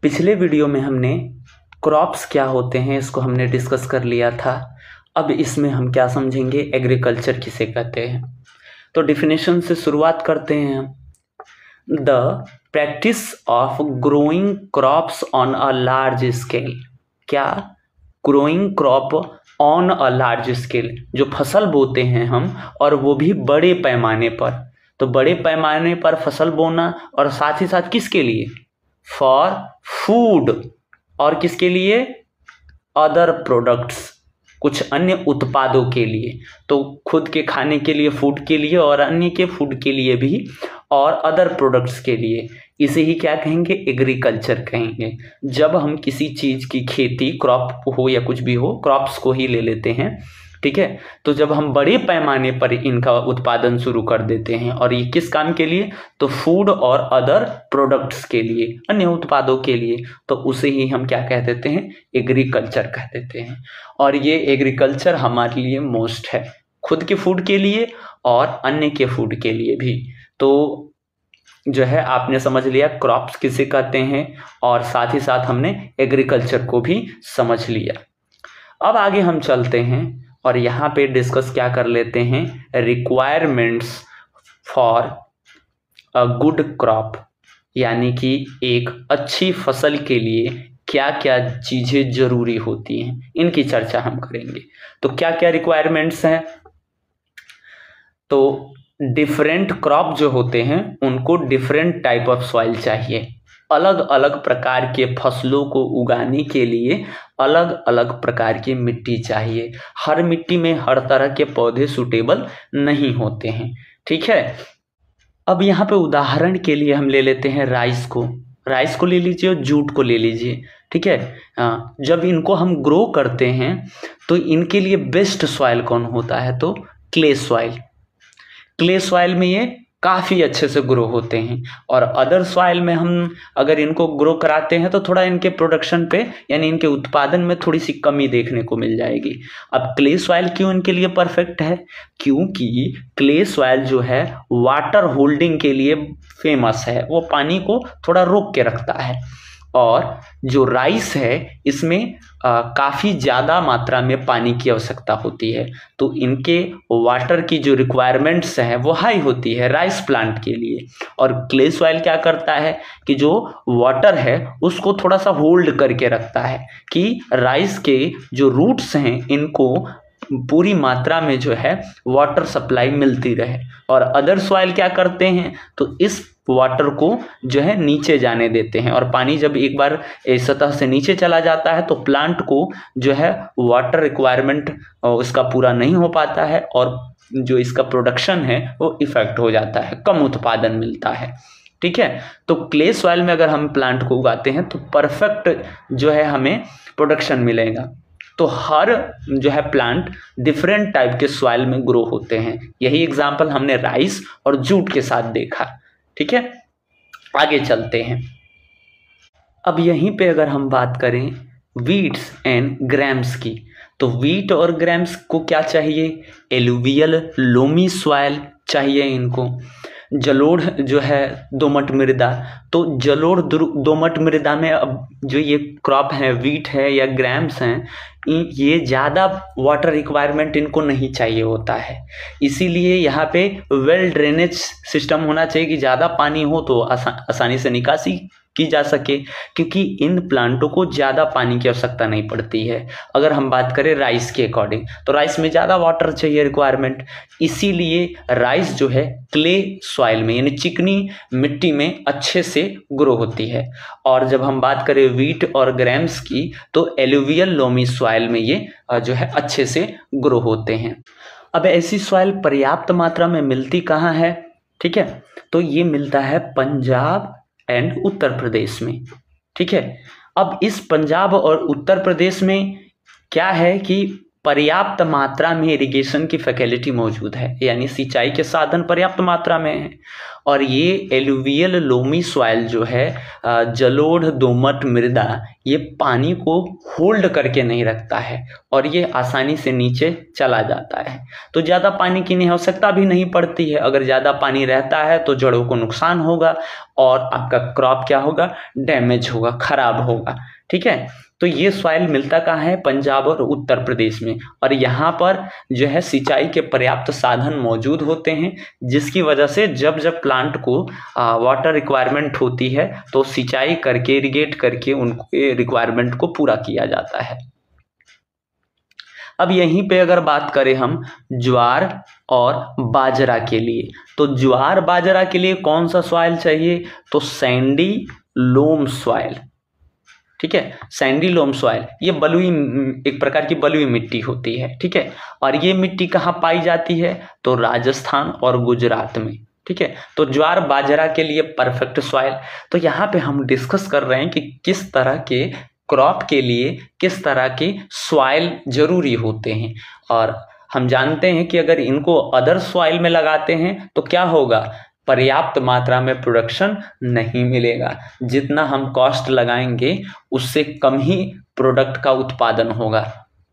पिछले वीडियो में हमने क्रॉप्स क्या होते हैं इसको हमने डिस्कस कर लिया था। अब इसमें हम क्या समझेंगे, एग्रीकल्चर किसे कहते हैं। तो डिफिनेशन से शुरुआत करते हैं हम। The practice of growing crops on a large scale. क्या? Growing crop on a large scale, जो फसल बोते हैं हम और वो भी बड़े पैमाने पर। तो बड़े पैमाने पर फसल बोना और साथ ही साथ किसके लिए? For food. और किसके लिए? अदर प्रोडक्ट्स, कुछ अन्य उत्पादों के लिए। तो खुद के खाने के लिए फूड के लिए और अन्य के फूड के लिए भी और अदर प्रोडक्ट्स के लिए। इसे ही क्या कहेंगे? एग्रीकल्चर कहेंगे। जब हम किसी चीज की खेती, क्रॉप हो या कुछ भी हो, क्रॉप्स को ही ले लेते हैं, ठीक है। तो जब हम बड़े पैमाने पर इनका उत्पादन शुरू कर देते हैं, और ये किस काम के लिए? तो फूड और अदर प्रोडक्ट्स के लिए, अन्य उत्पादों के लिए, तो उसे ही हम क्या कह देते हैं? एग्रीकल्चर कह देते हैं। और ये एग्रीकल्चर हमारे लिए मोस्ट है, खुद के फूड के लिए और अन्य के फूड के लिए भी। तो जो है आपने समझ लिया क्रॉप्स किसे कहते हैं, और साथ ही साथ हमने एग्रीकल्चर को भी समझ लिया। अब आगे हम चलते हैं और यहाँ पे डिस्कस क्या कर लेते हैं, requirements for a good crop, यानी कि एक अच्छी फसल के लिए क्या क्या चीज़ें जरूरी होती हैं, इनकी चर्चा हम करेंगे। तो क्या क्या रिक्वायरमेंट्स हैं? तो डिफरेंट क्रॉप जो होते हैं उनको डिफरेंट टाइप ऑफ सॉइल चाहिए। अलग अलग प्रकार के फसलों को उगाने के लिए अलग अलग प्रकार की मिट्टी चाहिए। हर मिट्टी में हर तरह के पौधे सूटेबल नहीं होते हैं, ठीक है। अब यहाँ पे उदाहरण के लिए हम ले लेते हैं राइस को ले लीजिए और जूट को ले लीजिए, ठीक है। जब इनको हम ग्रो करते हैं तो इनके लिए बेस्ट सॉइल कौन होता है? तो क्ले सॉइल में ये काफ़ी अच्छे से ग्रो होते हैं। और अदर सॉइल में हम अगर इनको ग्रो कराते हैं तो थोड़ा इनके प्रोडक्शन पे, यानी इनके उत्पादन में थोड़ी सी कमी देखने को मिल जाएगी। अब क्ले सॉइल क्यों इनके लिए परफेक्ट है? क्योंकि क्ले सॉइल जो है वाटर होल्डिंग के लिए फेमस है, वो पानी को थोड़ा रोक के रखता है। और जो राइस है इसमें काफ़ी ज़्यादा मात्रा में पानी की आवश्यकता होती है, तो इनके वाटर की जो रिक्वायरमेंट्स हैं वो हाई होती है राइस प्लांट के लिए। और क्ले सॉइल क्या करता है कि जो वाटर है उसको थोड़ा सा होल्ड करके रखता है कि राइस के जो रूट्स हैं इनको पूरी मात्रा में जो है वाटर सप्लाई मिलती रहे। और अदर सॉइल क्या करते हैं? तो इस वाटर को जो है नीचे जाने देते हैं, और पानी जब एक बार सतह से नीचे चला जाता है तो प्लांट को जो है वाटर रिक्वायरमेंट उसका पूरा नहीं हो पाता है, और जो इसका प्रोडक्शन है वो इफेक्ट हो जाता है, कम उत्पादन मिलता है, ठीक है। तो क्ले सॉइल में अगर हम प्लांट को उगाते हैं तो परफेक्ट जो है हमें प्रोडक्शन मिलेगा। तो हर जो है प्लांट डिफरेंट टाइप के सॉइल में ग्रो होते हैं। यही एग्जांपल हमने राइस और जूट के साथ देखा, ठीक है। आगे चलते हैं। अब यहीं पे अगर हम बात करें वीट्स एंड ग्राम्स की, तो वीट और ग्राम्स को क्या चाहिए? एलुवियल लोमी सॉइल चाहिए इनको। जलोढ़ जो है दोमट मृदा, तो जलोढ़ दोमट मृदा में अब जो ये क्रॉप है, वीट है या ग्राम्स हैं, ये ज़्यादा वाटर रिक्वायरमेंट इनको नहीं चाहिए होता है। इसीलिए यहाँ पे वेल ड्रेनेज सिस्टम होना चाहिए कि ज़्यादा पानी हो तो आसानी से निकासी की जा सके, क्योंकि इन प्लांटों को ज़्यादा पानी की आवश्यकता नहीं पड़ती है। अगर हम बात करें राइस के अकॉर्डिंग, तो राइस में ज़्यादा वाटर चाहिए रिक्वायरमेंट, इसीलिए राइस जो है क्ले सॉइल में यानी चिकनी मिट्टी में अच्छे से ग्रो होती है। और जब हम बात करें वीट और ग्राम्स की, तो एलुवियल लोमी सॉइल में ये जो है अच्छे से ग्रो होते हैं। अब ऐसी सॉइल पर्याप्त मात्रा में मिलती कहाँ है? ठीक है, तो ये मिलता है पंजाब एंड उत्तर प्रदेश में, ठीक है। अब इस पंजाब और उत्तर प्रदेश में क्या है कि पर्याप्त मात्रा में इरिगेशन की फैसिलिटी मौजूद है, यानी सिंचाई के साधन पर्याप्त मात्रा में है। और ये एलुवियल लोमी सॉइल जो है, जलोढ़ दोमट मृदा, ये पानी को होल्ड करके नहीं रखता है और ये आसानी से नीचे चला जाता है। तो ज़्यादा पानी की नहीं आवश्यकता भी नहीं पड़ती है। अगर ज़्यादा पानी रहता है तो जड़ों को नुकसान होगा और आपका क्रॉप क्या होगा, डैमेज होगा, खराब होगा। ठीक है, तो ये सॉइल मिलता कहाँ है, पंजाब और उत्तर प्रदेश में। और यहाँ पर जो है सिंचाई के पर्याप्त साधन मौजूद होते हैं, जिसकी वजह से जब जब प्लांट को वाटर रिक्वायरमेंट होती है तो सिंचाई करके, इरिगेट करके उनके रिक्वायरमेंट को पूरा किया जाता है। अब यहीं पे अगर बात करें हम ज्वार और बाजरा के लिए, तो ज्वार बाजरा के लिए कौन सा सॉइल चाहिए, तो सैंडी लोम सॉइल। ठीक है, सैंडी लोम सॉइल, ये बलुई, एक प्रकार की बलुई मिट्टी होती है। ठीक है, और ये मिट्टी कहाँ पाई जाती है, तो राजस्थान और गुजरात में। ठीक है, तो ज्वार बाजरा के लिए परफेक्ट सॉइल। तो यहाँ पे हम डिस्कस कर रहे हैं कि किस तरह के क्रॉप के लिए किस तरह के सॉइल जरूरी होते हैं। और हम जानते हैं कि अगर इनको अदर सॉइल में लगाते हैं तो क्या होगा, पर्याप्त मात्रा में प्रोडक्शन नहीं मिलेगा। जितना हम कॉस्ट लगाएंगे उससे कम ही प्रोडक्ट का उत्पादन होगा।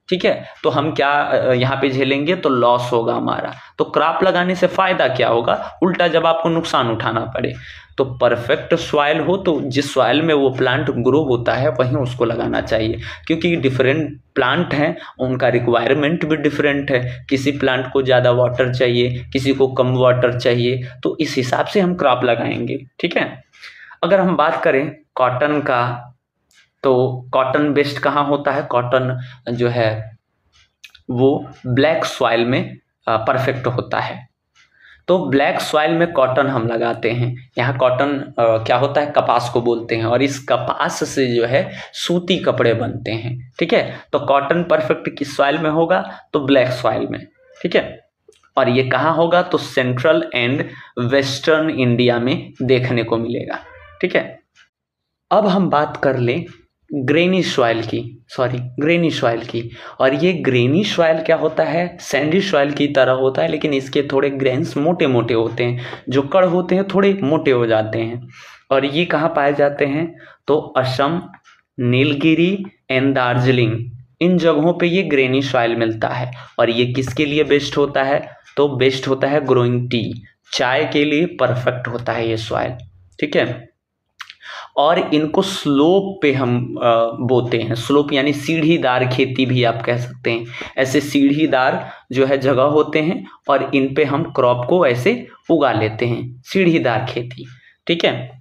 ठीक है, तो हम क्या यहाँ पे झेलेंगे, तो लॉस होगा हमारा। तो क्रॉप लगाने से फायदा क्या होगा, उल्टा जब आपको नुकसान उठाना पड़े। तो परफेक्ट सॉइल हो तो जिस सॉइल में वो प्लांट ग्रो होता है वहीं उसको लगाना चाहिए, क्योंकि डिफरेंट प्लांट हैं, उनका रिक्वायरमेंट भी डिफरेंट है। किसी प्लांट को ज़्यादा वाटर चाहिए, किसी को कम वाटर चाहिए, तो इस हिसाब से हम क्रॉप लगाएंगे। ठीक है, अगर हम बात करें कॉटन का, तो कॉटन बेस्ट कहाँ होता है, कॉटन जो है वो ब्लैक सॉइल में परफेक्ट होता है। तो ब्लैक सॉइल में कॉटन हम लगाते हैं। यहाँ कॉटन क्या होता है, कपास को बोलते हैं, और इस कपास से जो है सूती कपड़े बनते हैं। ठीक है, तो कॉटन परफेक्ट किस सॉइल में होगा, तो ब्लैक सॉइल में। ठीक है, और ये कहाँ होगा, तो सेंट्रल एंड वेस्टर्न इंडिया में देखने को मिलेगा। ठीक है, अब हम बात कर लें ग्रेनी सॉइल की। और ये ग्रेनी सॉइल क्या होता है, सैंडी सॉइल की तरह होता है, लेकिन इसके थोड़े ग्रेन्स मोटे मोटे होते हैं, जो कण होते हैं थोड़े मोटे हो जाते हैं। और ये कहाँ पाए जाते हैं, तो असम, नीलगिरी एंड दार्जिलिंग, इन जगहों पे ये ग्रेनी सॉइल मिलता है। और ये किसके लिए बेस्ट होता है, तो बेस्ट होता है ग्रोइंग टी, चाय के लिए परफेक्ट होता है ये सॉइल। ठीक है, और इनको स्लोप पे हम बोते हैं। स्लोप यानी सीढ़ीदार खेती भी आप कह सकते हैं। ऐसे सीढ़ीदार जो है जगह होते हैं और इन पे हम क्रॉप को ऐसे उगा लेते हैं, सीढ़ीदार खेती। ठीक है,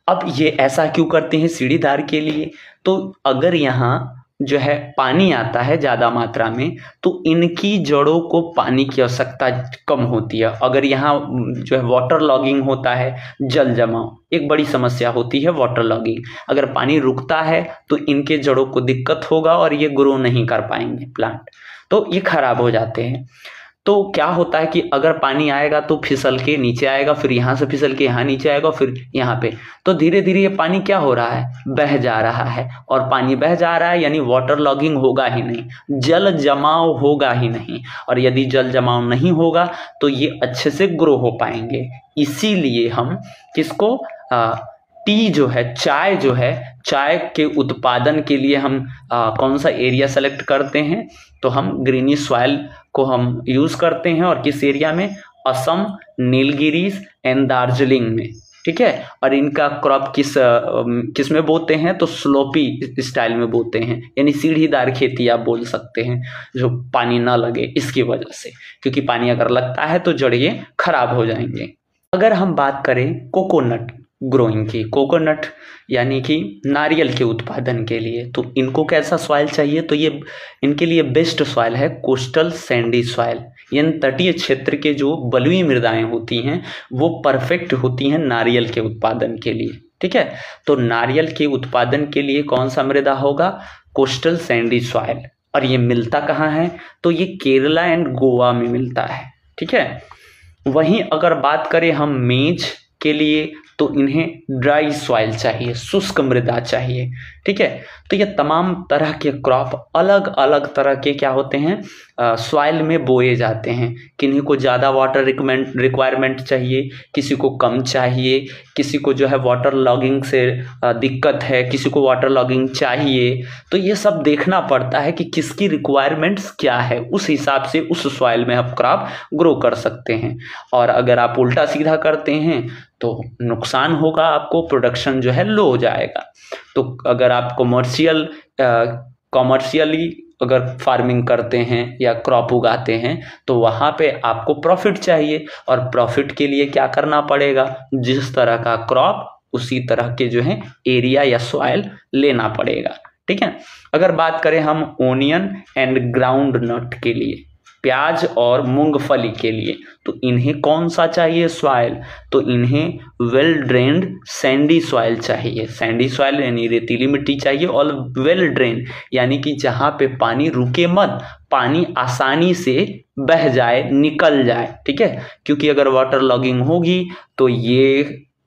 अब ये ऐसा क्यों करते हैं सीढ़ीदार के लिए, तो अगर यहाँ जो है पानी आता है ज़्यादा मात्रा में तो इनकी जड़ों को पानी की आवश्यकता कम होती है। अगर यहाँ जो है वाटर लॉगिंग होता है, जल जमाव, एक बड़ी समस्या होती है वाटर लॉगिंग। अगर पानी रुकता है तो इनके जड़ों को दिक्कत होगा और ये ग्रो नहीं कर पाएंगे प्लांट, तो ये खराब हो जाते हैं। तो क्या होता है कि अगर पानी आएगा तो फिसल के नीचे आएगा, फिर यहाँ से फिसल के यहाँ नीचे आएगा, फिर यहाँ पे, तो धीरे धीरे ये पानी क्या हो रहा है, बह जा रहा है। और पानी बह जा रहा है यानी वाटर लॉगिंग होगा ही नहीं, जल जमाव होगा ही नहीं। और यदि जल जमाव नहीं होगा तो ये अच्छे से ग्रो हो पाएंगे। इसीलिए हम किसको, टी जो है, चाय जो है, चाय के उत्पादन के लिए हम कौन सा एरिया सेलेक्ट करते हैं, तो हम ग्रीनी सॉइल को हम यूज़ करते हैं। और किस एरिया में, असम, नीलगिरी एंड दार्जिलिंग में। ठीक है, और इनका क्रॉप किस में बोते हैं, तो स्लोपी स्टाइल में बोते हैं, यानी सीढ़ीदार खेती आप बोल सकते हैं, जो पानी ना लगे इसकी वजह से, क्योंकि पानी अगर लगता है तो जड़ें खराब हो जाएंगे। अगर हम बात करें कोकोनट ग्रोइंग की, कोकोनट यानी कि नारियल के उत्पादन के लिए, तो इनको कैसा सॉइल चाहिए, तो ये इनके लिए बेस्ट सॉइल है कोस्टल सैंडी सॉइल। यानी तटीय क्षेत्र के जो बलुई मृदाएं होती हैं वो परफेक्ट होती हैं नारियल के उत्पादन के लिए। ठीक है, तो नारियल के उत्पादन के लिए कौन सा मृदा होगा, कोस्टल सैंडी सॉइल। और ये मिलता कहाँ है, तो ये केरला एंड गोवा में मिलता है। ठीक है, वहीं अगर बात करें हम मेज के लिए, तो इन्हें ड्राई सॉइल चाहिए, शुष्क मृदा चाहिए। ठीक है, तो ये तमाम तरह के क्रॉप अलग अलग तरह के क्या होते हैं, सॉइल में बोए जाते हैं। किन्हीं को ज़्यादा वाटर रिक्वायरमेंट चाहिए, किसी को कम चाहिए, किसी को जो है वाटर लॉगिंग से दिक्कत है, किसी को वाटर लॉगिंग चाहिए। तो ये सब देखना पड़ता है कि किसकी रिक्वायरमेंट्स क्या है, उस हिसाब से उस सॉइल में आप क्रॉप ग्रो कर सकते हैं। और अगर आप उल्टा सीधा करते हैं तो नुकसान होगा, आपको प्रोडक्शन जो है लो हो जाएगा। तो अगर आप कॉमर्शियली अगर फार्मिंग करते हैं या क्रॉप उगाते हैं तो वहाँ पे आपको प्रॉफिट चाहिए, और प्रॉफिट के लिए क्या करना पड़ेगा, जिस तरह का क्रॉप उसी तरह के जो है एरिया या सॉइल लेना पड़ेगा। ठीक है, अगर बात करें हम ओनियन एंड ग्राउंड नट के लिए, प्याज और मूंगफली के लिए, तो इन्हें कौन सा चाहिए सॉइल, तो इन्हें वेल ड्रेन्ड सैंडी सॉइल चाहिए। सैंडी सॉइल यानी रेतीली मिट्टी चाहिए, और वेल ड्रेन यानी कि जहाँ पे पानी रुके मत, पानी आसानी से बह जाए, निकल जाए। ठीक है, क्योंकि अगर वाटर लॉगिंग होगी तो ये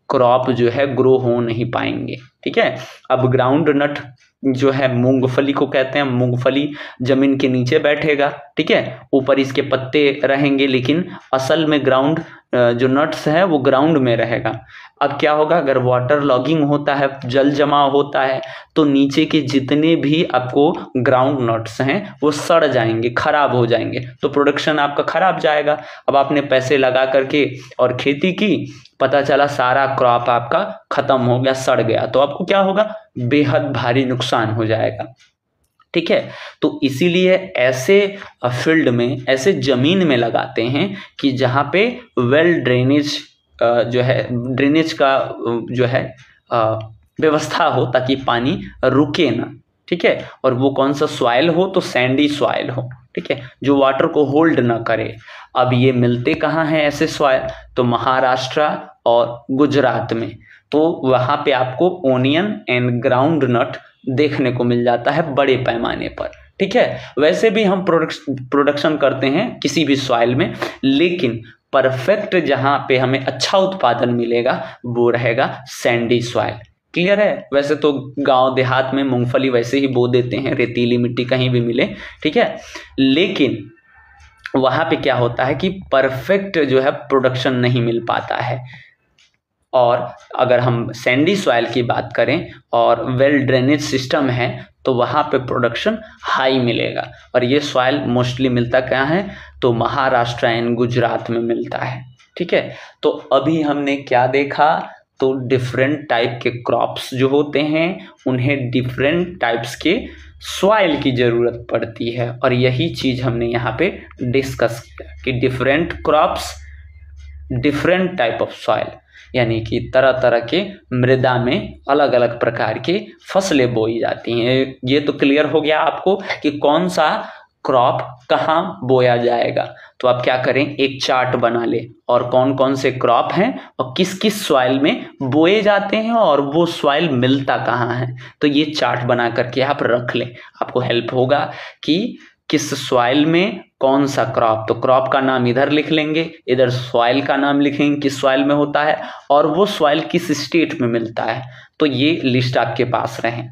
क्रॉप जो है ग्रो हो नहीं पाएंगे। ठीक है, अब ग्राउंड नट जो है मूंगफली को कहते हैं। मूंगफली जमीन के नीचे बैठेगा, ठीक है, ऊपर इसके पत्ते रहेंगे, लेकिन असल में ग्राउंड जो नट्स है वो ग्राउंड में रहेगा। अब क्या होगा, अगर वाटर लॉगिंग होता है, जल जमाव होता है, तो नीचे के जितने भी आपको ग्राउंड नट्स हैं वो सड़ जाएंगे, खराब हो जाएंगे, तो प्रोडक्शन आपका खराब जाएगा। अब आपने पैसे लगा करके और खेती की, पता चला सारा क्रॉप आपका खत्म हो गया, सड़ गया, तो आपको क्या होगा, बेहद भारी नुकसान हो जाएगा। ठीक है, तो इसीलिए ऐसे फील्ड में, ऐसे जमीन में लगाते हैं कि जहाँ पे वेल ड्रेनेज जो है, ड्रेनेज का जो है व्यवस्था हो, ताकि पानी रुके ना। ठीक है, और वो कौन सा सॉइल हो, तो सैंडी सॉइल हो। ठीक है, जो वाटर को होल्ड ना करे। अब ये मिलते कहाँ हैं ऐसे सॉइल, तो महाराष्ट्र और गुजरात में। तो वहाँ पे आपको ओनियन एंड ग्राउंड नट देखने को मिल जाता है बड़े पैमाने पर। ठीक है, वैसे भी हम प्रोडक्शन करते हैं किसी भी सॉइल में, लेकिन परफेक्ट जहाँ पे हमें अच्छा उत्पादन मिलेगा वो रहेगा सैंडी सॉइल। क्लियर है, वैसे तो गांव देहात में मूंगफली वैसे ही बो देते हैं, रेतीली मिट्टी कहीं भी मिले। ठीक है, लेकिन वहाँ पे क्या होता है कि परफेक्ट जो है प्रोडक्शन नहीं मिल पाता है। और अगर हम सैंडी सॉइल की बात करें और वेल ड्रेनेज सिस्टम है, तो वहाँ पे प्रोडक्शन हाई मिलेगा। और ये सॉइल मोस्टली मिलता कहाँ है, तो महाराष्ट्र एंड गुजरात में मिलता है। ठीक है, तो अभी हमने क्या देखा, तो डिफरेंट टाइप के क्रॉप्स जो होते हैं उन्हें डिफरेंट टाइप्स के सॉइल की ज़रूरत पड़ती है, और यही चीज़ हमने यहाँ पे डिस्कस किया कि different crops different type of soil, यानी कि तरह तरह के मृदा में अलग अलग प्रकार की फसलें बोई जाती हैं। ये तो क्लियर हो गया आपको कि कौन सा क्रॉप कहाँ बोया जाएगा। तो आप क्या करें, एक चार्ट बना ले और कौन कौन से क्रॉप हैं और किस किस सॉइल में बोए जाते हैं और वो सॉइल मिलता कहाँ है, तो ये चार्ट बना करके आप रख लें। आपको हेल्प होगा कि किस सॉइल में कौन सा क्रॉप, तो क्रॉप का नाम इधर लिख लेंगे, इधर सॉइल का नाम लिखेंगे किस सॉइल में होता है, और वो सॉइल किस स्टेट में मिलता है। तो ये लिस्ट आपके पास रहे।